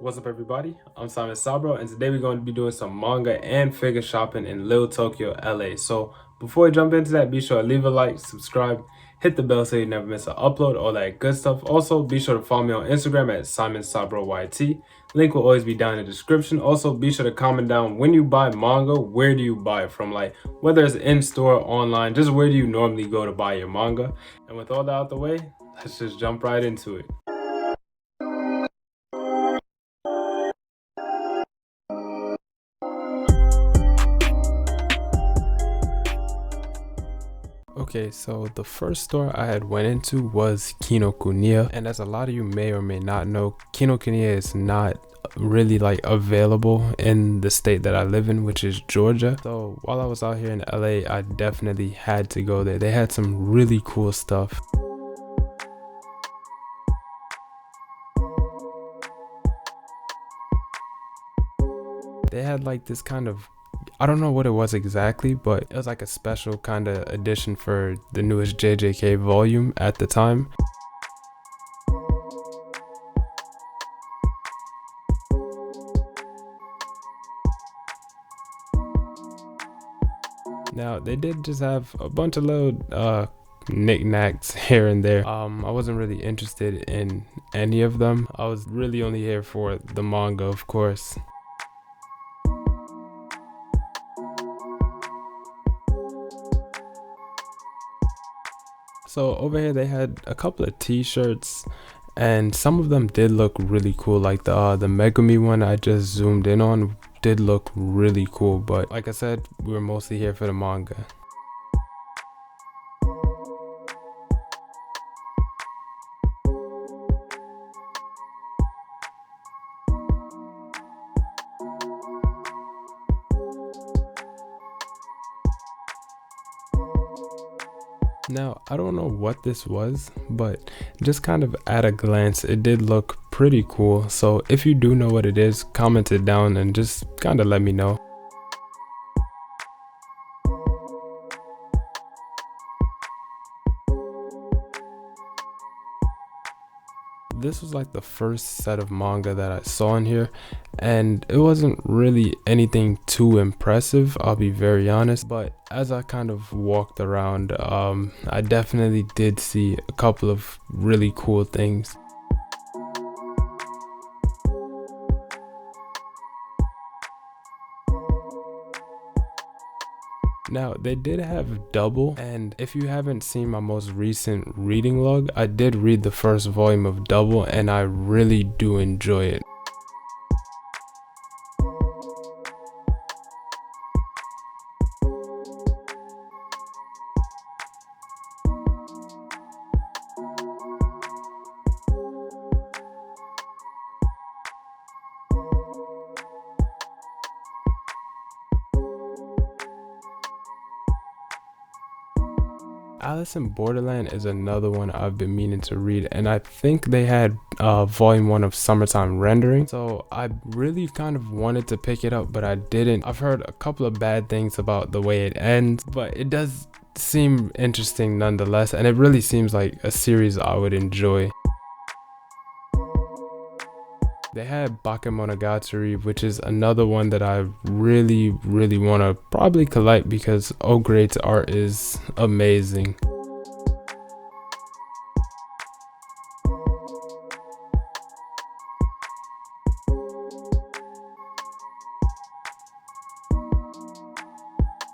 What's up, everybody? I'm Simon Sabro, and today we're going to be doing some manga and figure shopping in Little Tokyo, LA. So before we jump into that, be sure to leave a like, subscribe, hit the bell so you never miss an upload, all that good stuff. Also, be sure to follow me on Instagram at Simon Sabro YT. Link will always be down in the description. Also, be sure to comment down when you buy manga, where do you buy it from? Like whether it's in store or online, just where do you normally go to buy your manga? And with all that out the way, let's just jump right into it. Okay, so the first store I had went into was Kinokuniya, and as a lot of you may or may not know, Kinokuniya is not really like available in the state that I live in, which is Georgia. So while I was out here in LA, I definitely had to go there. They had some really cool stuff. They had like this kind of, I don't know what it was exactly, but it was like a special kind of edition for the newest JJK volume at the time. Now they did just have a bunch of little knickknacks here and there. I wasn't really interested in any of them. I was really only here for the manga, of course. So over here they had a couple of t-shirts, and some of them did look really cool. Like the Megumi one I just zoomed in on did look really cool, but like I said, we were mostly here for the manga. Now, I don't know what this was, but just kind of at a glance, it did look pretty cool. So if you do know what it is, comment it down and just kind of let me know. This was like the first set of manga that I saw in here, and it wasn't really anything too impressive, I'll be very honest. But as I kind of walked around, I definitely did see a couple of really cool things. Now, they did have Double, and if you haven't seen my most recent reading log, I did read the first volume of Double, and I really do enjoy it. Alice in Borderland is another one I've been meaning to read, and I think they had volume 1 of Summertime Rendering, so I really kind of wanted to pick it up, but I didn't. I've heard a couple of bad things about the way it ends, but it does seem interesting nonetheless, and it really seems like a series I would enjoy. They had Bakemonogatari, which is another one that I really want to probably collect because O Great's art is amazing.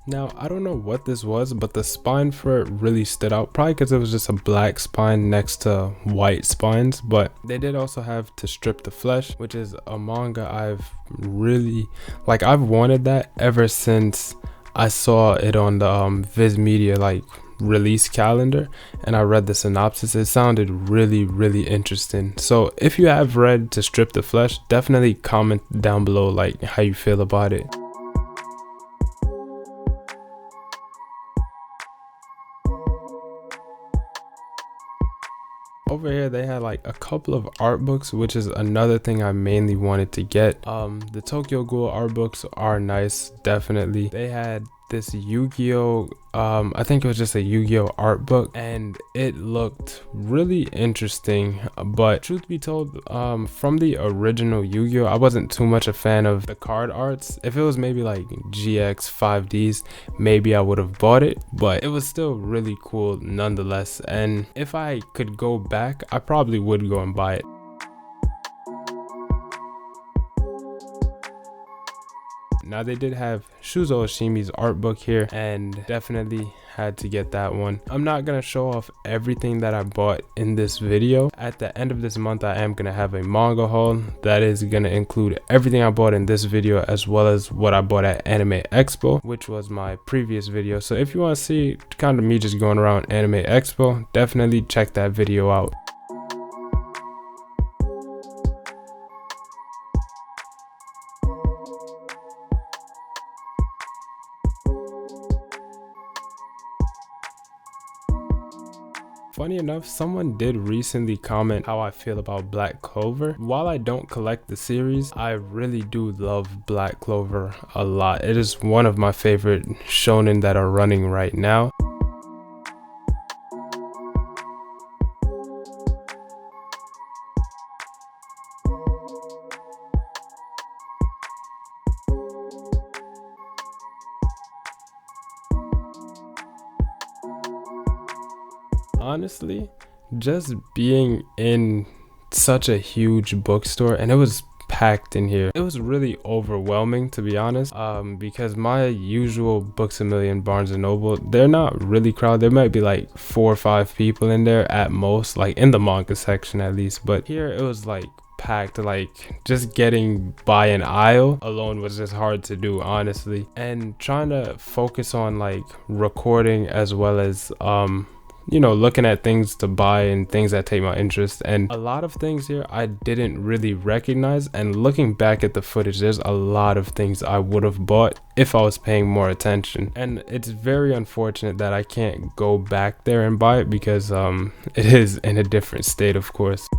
Now, I don't know what this was, but the spine for it really stood out, probably because it was just a black spine next to white spines. But they did also have To Strip the Flesh, which is a manga I've really, like, I've wanted that ever since I saw it on the Viz Media, like, release calendar, and I read the synopsis. It sounded really interesting. So if you have read To Strip the Flesh, definitely comment down below, like, how you feel about it. Over here they had like a couple of art books, which is another thing I mainly wanted to get. The Tokyo Ghoul art books are nice, definitely. They had this Yu-Gi-Oh, I think it was just a Yu-Gi-Oh art book, and it looked really interesting. But truth be told, from the original Yu-Gi-Oh, I wasn't too much a fan of the card arts. If it was maybe like GX 5Ds, maybe I would have bought it, but it was still really cool nonetheless. And if I could go back, I probably would go and buy it. Now they did have Shuzo Oshimi's art book here, and definitely had to get that one. I'm not gonna show off everything that I bought in this video. At the end of this month, I am gonna have a manga haul that is gonna include everything I bought in this video, as well as what I bought at Anime Expo, which was my previous video. So if you want to see kind of me just going around Anime Expo, definitely check that video out. Funny enough, someone did recently comment how I feel about Black Clover. While I don't collect the series, I really do love Black Clover a lot. It is one of my favorite shonen that are running right now. Honestly, just being in such a huge bookstore, and it was packed in here, it was really overwhelming, to be honest, because my usual Books A Million, Barnes and Noble, they're not really crowded. There might be like 4 or 5 people in there at most, like in the manga section at least, but here it was like packed. Like just getting by an aisle alone was just hard to do, honestly. And trying to focus on like recording as well as you know, looking at things to buy and things that take my interest, and a lot of things here I didn't really recognize. And looking back at the footage, there's a lot of things I would have bought if I was paying more attention, and it's very unfortunate that I can't go back there and buy it because it is in a different state, of course.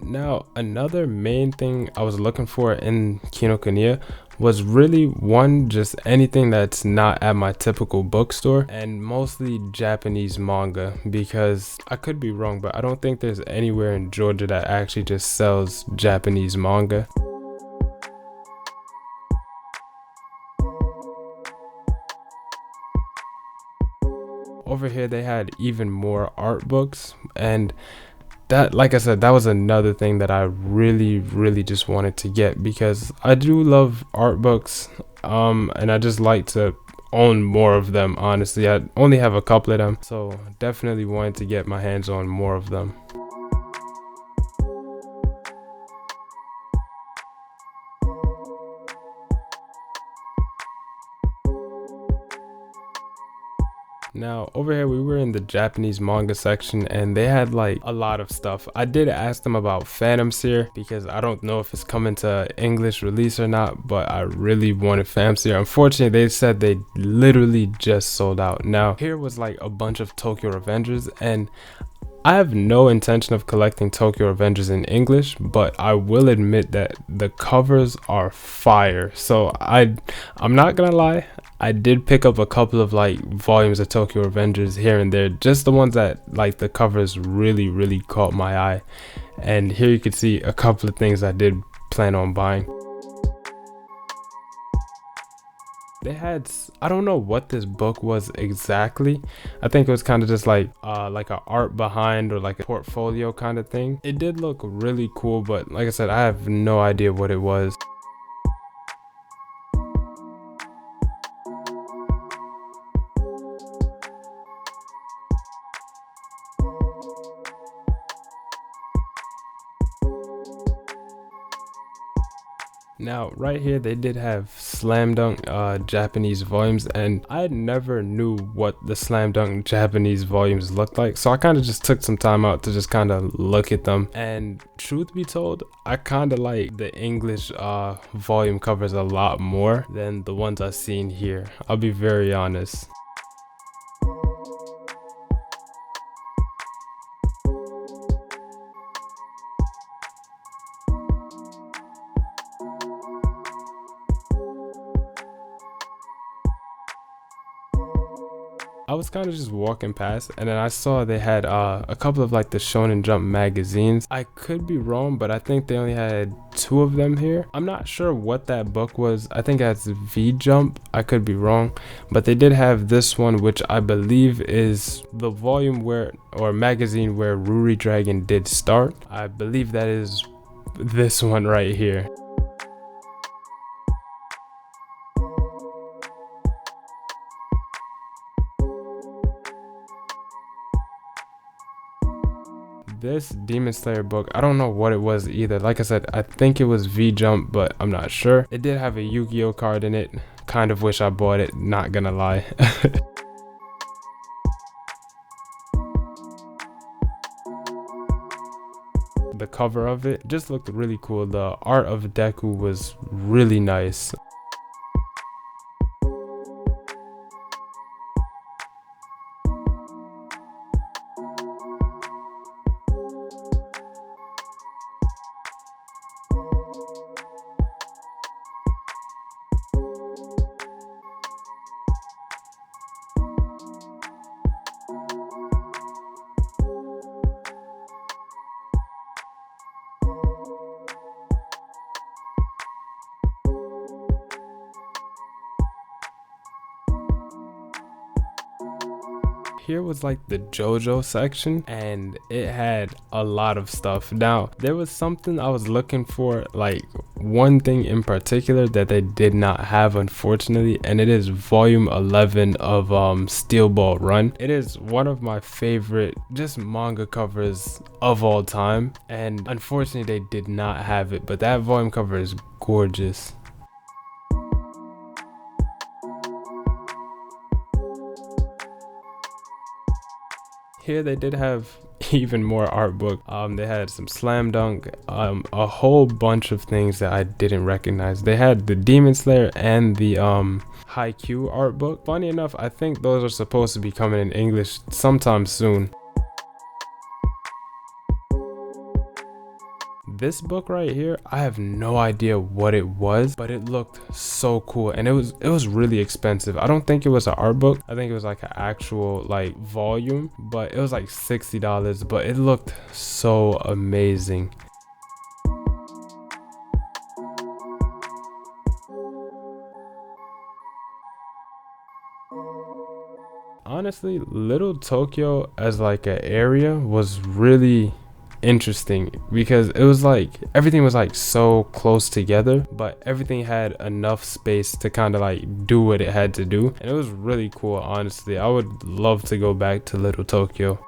Now, another main thing I was looking for in Kinokuniya was really one, just anything that's not at my typical bookstore, and mostly Japanese manga, because I could be wrong, but I don't think there's anywhere in Georgia that actually just sells Japanese manga. Over here they had even more art books, and that, like I said, that was another thing that I really just wanted to get, because I do love art books, and I just like to own more of them. Honestly, I only have a couple of them, so definitely wanted to get my hands on more of them. Now over here we were in the Japanese manga section, and they had like a lot of stuff. I did ask them about Phantom Seer because I don't know if it's coming to English release or not, but I really wanted Phantom Seer. Unfortunately, they said they literally just sold out. Now here was like a bunch of Tokyo Revengers, and I have no intention of collecting Tokyo Revengers in English, but I will admit that the covers are fire. So I'm not gonna lie, I did pick up a couple of like volumes of Tokyo Revengers here and there, just the ones that like the covers really caught my eye. And here you can see a couple of things I did plan on buying. They had, I don't know what this book was exactly. I think it was kind of just like a art behind, or like a portfolio kind of thing. It did look really cool, but like I said, I have no idea what it was. Now, right here, they did have Slam Dunk Japanese volumes, and I never knew what the Slam Dunk Japanese volumes looked like, so I kind of just took some time out to just kind of look at them. And truth be told, I kind of like the English volume covers a lot more than the ones I've seen here. I'll be very honest. I was kind of just walking past, and then I saw they had a couple of like the Shonen Jump magazines. I could be wrong, but I think they only had 2 of them here. I'm not sure what that book was. I think that's V Jump. I could be wrong, but they did have this one, which I believe is the volume where, or magazine where Ruri Dragon did start. I believe that is this one right here. This Demon Slayer book, I don't know what it was either. Like I said, I think it was V Jump, but I'm not sure. It did have a Yu-Gi-Oh card in it. Kind of wish I bought it, not gonna lie. The cover of it just looked really cool. The art of Deku was really nice. Here was like the JoJo section, and it had a lot of stuff. Now, there was something I was looking for, like one thing in particular that they did not have, unfortunately, and it is volume 11 of Steel Ball Run. It is one of my favorite just manga covers of all time, and unfortunately they did not have it, but that volume cover is gorgeous. Here they did have even more art book. They had some Slam Dunk, a whole bunch of things that I didn't recognize. They had the Demon Slayer and the Haikyuu art book. Funny enough, I think those are supposed to be coming in English sometime soon. This book right here, I have no idea what it was, but it looked so cool, and it was really expensive. I don't think it was an art book. I think it was like an actual like volume, but it was like $60, but it looked so amazing. Honestly, Little Tokyo as like an area was really interesting because it was like everything was like so close together, but everything had enough space to kind of like do what it had to do, and it was really cool. Honestly, I would love to go back to Little Tokyo.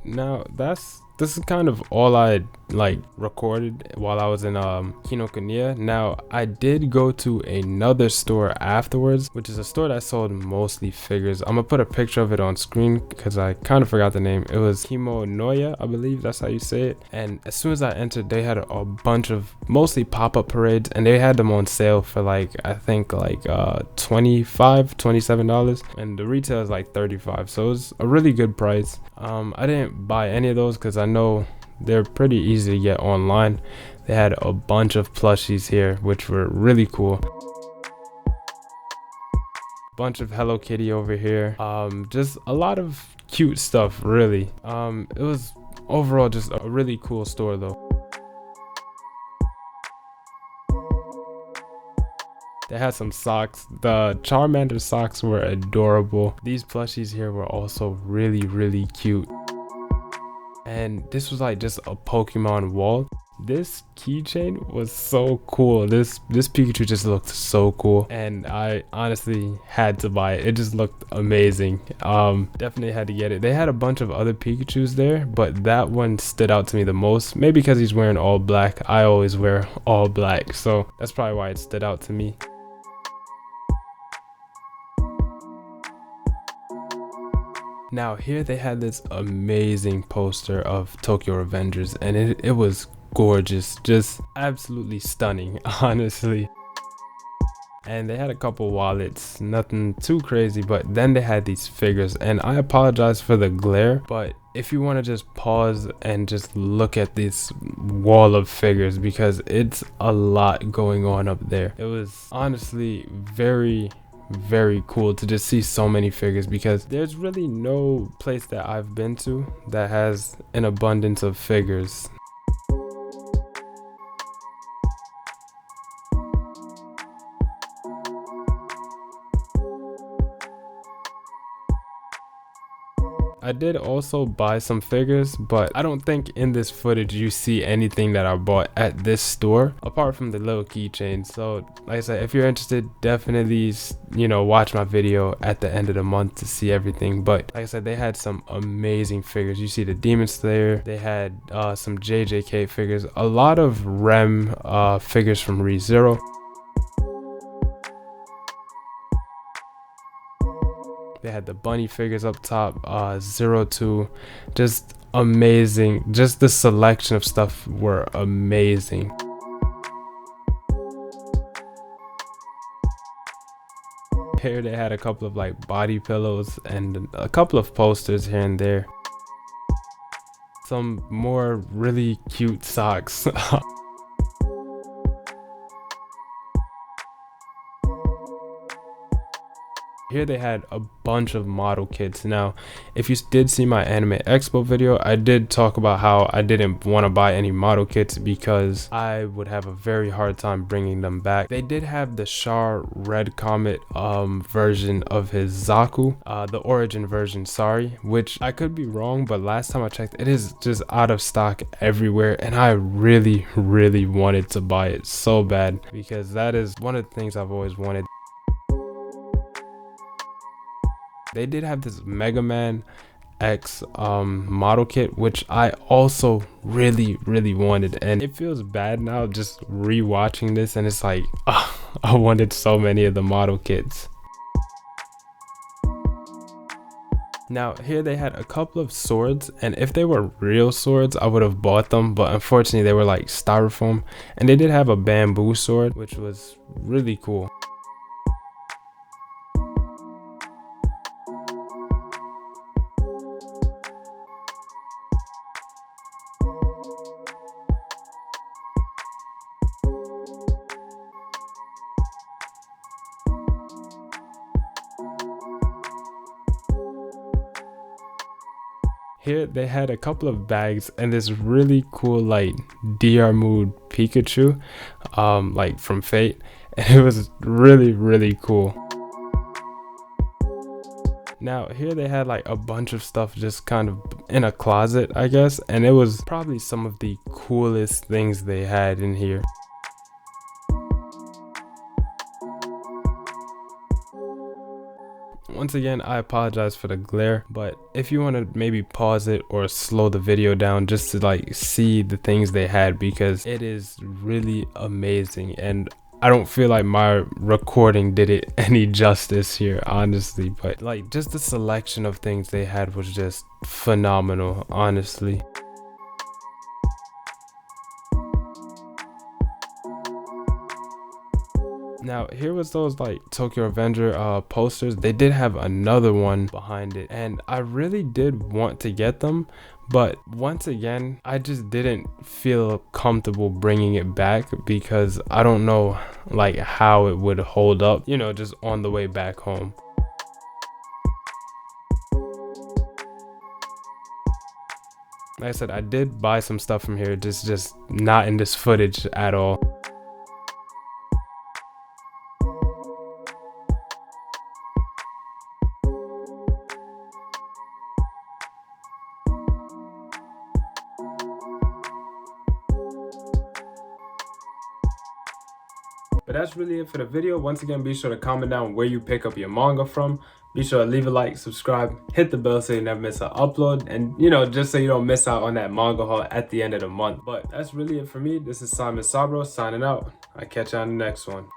Now this is kind of all I like recorded while I was in Kinokuniya. Now I did go to another store afterwards, which is a store that sold mostly figures. I'm gonna put a picture of it on screen because I kind of forgot the name. It was Kimonoya, I believe that's how you say it. And as soon as I entered, they had a bunch of mostly pop-up parades, and they had them on sale for like I think like $27, and the retail is like $35, so it was a really good price. I didn't buy any of those because I know they're pretty easy to get online. They had a bunch of plushies here which were really cool. Bunch of Hello Kitty over here. Just a lot of cute stuff, really. It was overall just a really cool store though. They had some socks. The Charmander socks were adorable. These plushies here were also really cute. and this was like just a Pokemon wall. This keychain was so cool. This Pikachu just looked so cool, and I honestly had to buy it. It just looked amazing. Definitely had to get it. They had a bunch of other Pikachus there, but that one stood out to me the most. Maybe because he's wearing all black. I always wear all black, so that's probably why it stood out to me. Now here they had this amazing poster of Tokyo Revengers, and it was gorgeous, just absolutely stunning, honestly. And they had a couple wallets, nothing too crazy, but then they had these figures, and I apologize for the glare, but if you want to just pause and just look at this wall of figures, because it's a lot going on up there. It was honestly very cool to just see so many figures, because there's really no place that I've been to that has an abundance of figures. I did also buy some figures, but I don't think in this footage you see anything that I bought at this store apart from the little keychain. So like I said, if you're interested, definitely, you know, watch my video at the end of the month to see everything. But like I said, they had some amazing figures. You see the Demon Slayer, they had some JJK figures, a lot of Rem figures from ReZero. They had the bunny figures up top, 02, just amazing. Just the selection of stuff were amazing. Here they had a couple of like body pillows and a couple of posters here and there. Some more really cute socks. Here they had a bunch of model kits. Now, if you did see my Anime Expo video, I did talk about how I didn't want to buy any model kits because I would have a very hard time bringing them back. They did have the Char Red Comet version of his Zaku, the origin version, sorry, which I could be wrong, but last time I checked, it is just out of stock everywhere, and I really wanted to buy it so bad because that is one of the things I've always wanted. They did have this Mega Man X model kit, which I also really wanted, and it feels bad now just rewatching this, and it's like I wanted so many of the model kits. Now here they had a couple of swords, and if they were real swords I would have bought them, but unfortunately they were like styrofoam, and they did have a bamboo sword, which was really cool. Here they had a couple of bags and this really cool like DR mood Pikachu, like from Fate, and it was really cool. Now here they had like a bunch of stuff just kind of in a closet, I guess, and it was probably some of the coolest things they had in here. Once again, I apologize for the glare, but if you want to maybe pause it or slow the video down just to like see the things they had, because it is really amazing, and I don't feel like my recording did it any justice here, honestly, but like just the selection of things they had was just phenomenal, honestly. Now here was those like Tokyo Avenger posters. They did have another one behind it, and I really did want to get them, but once again I just didn't feel comfortable bringing it back because I don't know like how it would hold up, you know, just on the way back home. Like I said, I did buy some stuff from here, just not in this footage at all. But that's really it for the video. Once again, be sure to comment down where you pick up your manga from. Be sure to leave a like, subscribe, hit the bell so you never miss an upload, and you know, just so you don't miss out on that manga haul at the end of the month. But that's really it for me. This is Simon Sabro signing out. I'll catch you on the next one.